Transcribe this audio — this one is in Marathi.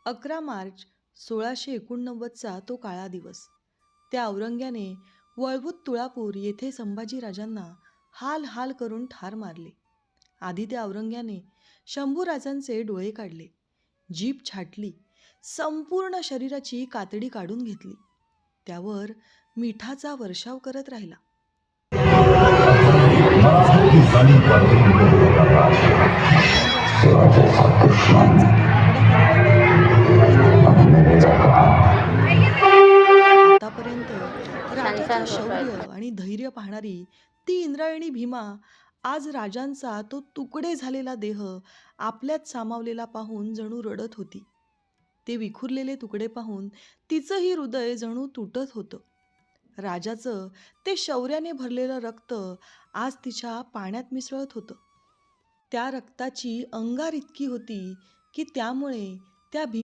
11 मार्च 1689चा तो काळा दिवस. त्या औरंग्याने वळवूत तुळापूर येथे संभाजीराजांना हाल हाल करून ठार मारले. आधी त्या औरंग्याने शंभूराजांचे डोळे काढले, जीभ छाटली, संपूर्ण शरीराची कातडी काढून घेतली. त्यावर मिठाचा वर्षाव करत राहिला. आतापर्यंत छान राजाचं छान फोटो शौर्य आहेत. आणि धैर्य पाहणारी ती इंद्रायणी भीमा आज राजांचा तो तुकडे झालेला देह आपल्यात सामावलेला पाहून जणू रडत होती. ते विखुरलेले तुकडे पाहून तिचंही हृदय जणू तुटत होतं. राजाचं ते शौर्याने भरलेलं रक्त आज तिच्या पाण्यात मिसळत होतं. त्या रक्ताची अंगार इतकी होती की त्यामुळे त्या